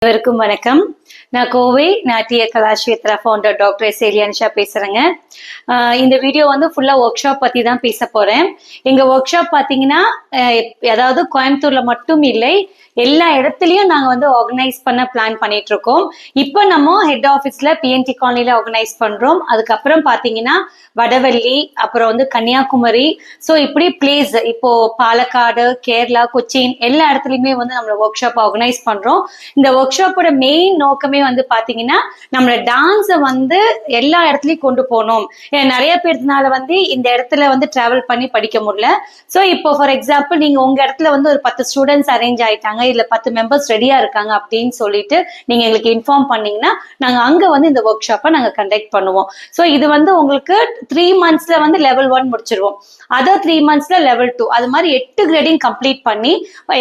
அனைவருக்கும் வணக்கம். நான் கோவை நாட்டிய கலாஷேத்ரா ஃபவுண்டர் டாக்டர் எஸ் ஏலியானிஷா பேசுறேங்க. இந்த வீடியோ வந்து ஃபுல்லா ஒர்க் ஷாப் பத்தி தான் பேச போறேன். எங்க ஒர்க் ஷாப் பாத்தீங்கன்னா அதாவது கோயம்புத்தூர்ல மட்டும் இல்லை, எல்லா இடத்துலயும் நாங்க வந்து ஆர்கனைஸ் பண்ண பிளான் பண்ணிட்டு இருக்கோம். இப்போ நம்ம ஹெட் ஆஃபீஸ்ல பிஎன்டி காலனில ஆர்கனைஸ் பண்றோம். அதுக்கப்புறம் பாத்தீங்கன்னா வடவள்ளி, அப்புறம் வந்து கன்னியாகுமரி, ஸோ இப்படி பிளேஸ் இப்போ பாலக்காடு, கேரளா, கொச்சின் எல்லா இடத்துலயுமே வந்து நம்மளோட ஒர்க் ஷாப் ஆர்கனைஸ் பண்றோம். இந்த ஒர்க் ஷாப்போட மெயின் நோக்கமே வந்து பாத்தீங்கன்னா நம்மளோட டான்ஸை வந்து எல்லா இடத்துலயும் கொண்டு போகணும். நிறைய பேர்னால வந்து இந்த இடத்துல வந்து டிராவல் பண்ணி படிக்க முடியல. ஸோ இப்போ ஃபார் எக்ஸாம்பிள் நீங்க உங்க இடத்துல வந்து ஒரு 10 ஸ்டூடெண்ட்ஸ் அரேஞ்ச் ஆயிட்டாங்க, இல்ல 10 மெம்பர்ஸ் ரெடியா இருக்காங்க அப்படின்னு சொல்லிட்டு நீங்க எங்களுக்கு இன்ஃபார்ம் பண்ணீங்கன்னா நாங்க அங்க வந்து இந்த ஒர்க் ஷாப்பை நாங்க கண்டக்ட் பண்ணுவோம். ஸோ இது வந்து உங்களுக்கு 3 monthsல வந்து லெவல் 1 முடிச்சிருவோம், அதர் 3 monthsல லெவல் 2, அது மாதிரி 8 கிரேடிங் கம்ப்ளீட் பண்ணி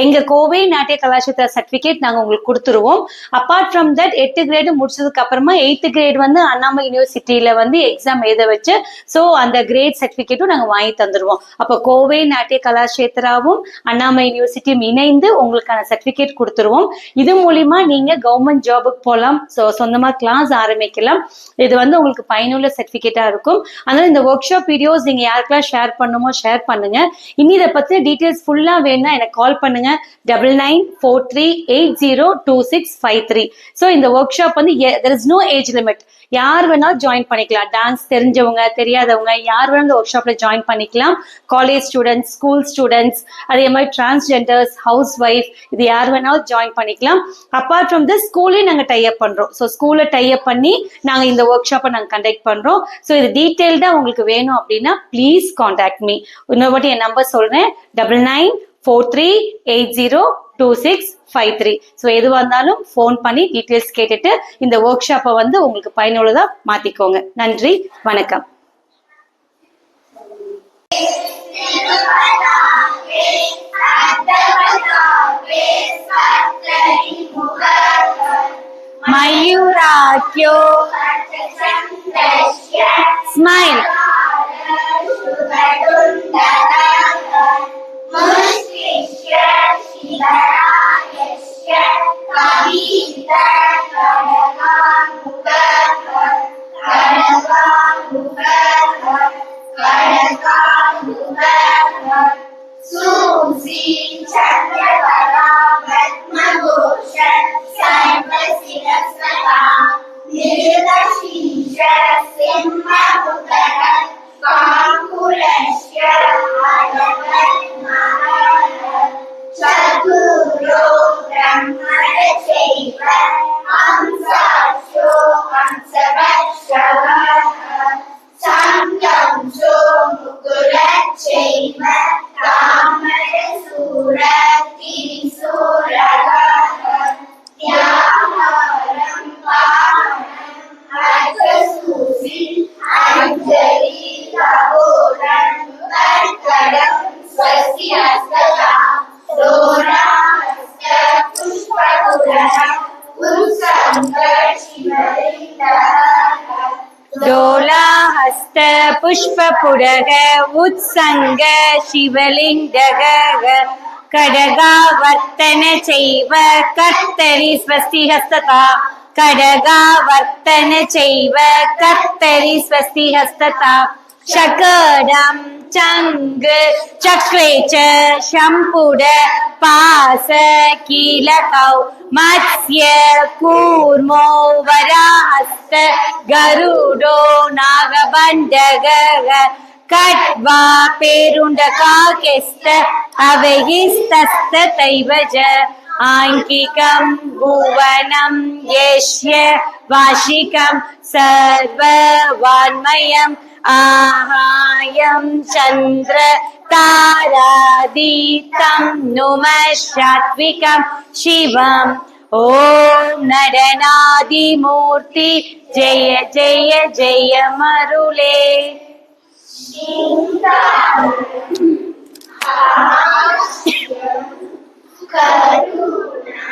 எங்க கோவை நாட்டிய கலாஷேத்ரா சர்டிபிகேட் நாங்க உங்களுக்கு கொடுத்துருவோம். அப்பார்ட் ஃப்ரம் தட் 8 கிரேடு முடிச்சதுக்கு அப்புறமா 8th கிரேட் வந்து அண்ணாமலை யூனிவர்சிட்டியில வந்து எக்ஸாம் எழுத வச்சு ஸோ அந்த கிரேட் சர்டிபிகேட்டும் நாங்க வாங்கி தந்துடுவோம். அப்போ கோவை நாட்டிய கலாஷேத்ராவும் அண்ணாமலை யூனிவர்சிட்டியும் இணைந்து உங்களுக்கான சர்டிபிகேட் கொடுத்துருவோம். இது மூலியமா நீங்க கவர்மெண்ட் ஜாபுக்கு போகலாம், சொந்தமா கிளாஸ் ஆரம்பிக்கலாம். இது வந்து உங்களுக்கு பயனுள்ள சர்டிபிகேட்டா இருக்கும். அதனால இந்த ஒர்க் ஷாப் வீடியோஸ் நீங்க யாருக்கெல்லாம் ஷேர் பண்ணுமோ ஷேர் பண்ணுங்க. இனி இதை பத்தி டீடைல்ஸ் ஃபுல்லா வேணும்னா எனக்கு கால் பண்ணுங்க 9943802653. ஸோ இந்த ஒர்க் ஷாப் வந்து there is no age limit, யார் வேணாலும் ஜாயின் பண்ணிக்கலாம். டான்ஸ் தெரிஞ்சவங்க தெரியாதவங்க யார் வேணாலும் இந்த ஒர்க் ஷாப்ல ஜாயின் பண்ணிக்கலாம். காலேஜ் ஸ்டூடெண்ட்ஸ், ஸ்கூல் ஸ்டூடெண்ட்ஸ், அதே மாதிரி டிரான்ஸ்ஜெண்டர்ஸ், ஹவுஸ் ஒய்ஃப், இது யார் வேணாலும் ஜாயின் பண்ணிக்கலாம். அப்பார்ட் ஃப்ரம் திஸ் ஸ்கூலையும் நாங்கள் டைப் பண்றோம். ஸோ ஸ்கூலை டைப் பண்ணி நாங்கள் இந்த ஒர்க் ஷாப்பை நாங்கள் கண்டக்ட் பண்றோம். ஸோ இது டீட்டெயில்டா உங்களுக்கு வேணும் அப்படின்னா ப்ளீஸ் கான்டாக்ட் மீ. இன்னொரு வாட்டி என் நம்பர் சொல்றேன் 9943802653. ஸோ எதுவாக இருந்தாலும் ஃபோன் பண்ணி டீட்டெயில்ஸ் கேட்டுட்டு இந்த ஒர்க் ஷாப்பை வந்து உங்களுக்கு பயனுள்ளதா மாத்திக்கோங்க. நன்றி, வணக்கம். மயூராக்யோ ஸ்மைல் डोलाहस्त पुष्पपुडग उत्संग शिवलिंगग खड्गावर्तन चैव कर्तरि स्वस्तिहस्तता खड्गावर्तन चैव कर्तरि स्वस्तिहस्तता शकरं चंग चक्रे च शंपुड पास कीलकौ मत्स्य कूर्मो वराहस्त गरुडो नागबंडग कट्वा पेरुंडकाकेस्त अवहिस्तस्त तैवज आंकिकं भुवनं यस्य वार्षिकं सर्ववान्मयम् आहायं चंद्र तारादीतं नुमः सात्विकं शिवम् ओम नरनादिमूर्ति जय जय जय मरुले करुणा